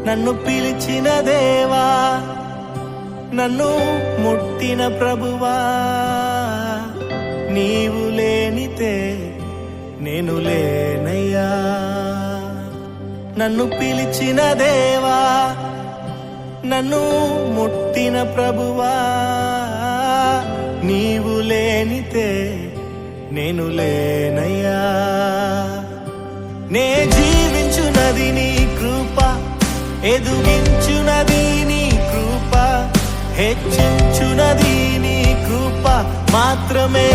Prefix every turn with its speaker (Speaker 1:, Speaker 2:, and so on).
Speaker 1: నన్ను పిలిచిన దేవా, నన్ను ముట్టిన ప్రభువా, నీవు లేనితే నేను లేనయ్యా. నన్ను పిలిచిన దేవా, నన్ను ముట్టిన ప్రభువా, నీవు లేనితే నేను లేనయ్యా. నే జీవించునది నీ కృప, ఎదుగించునది నీ కృప, హెచ్చించునది నీ కృప మాత్రమే.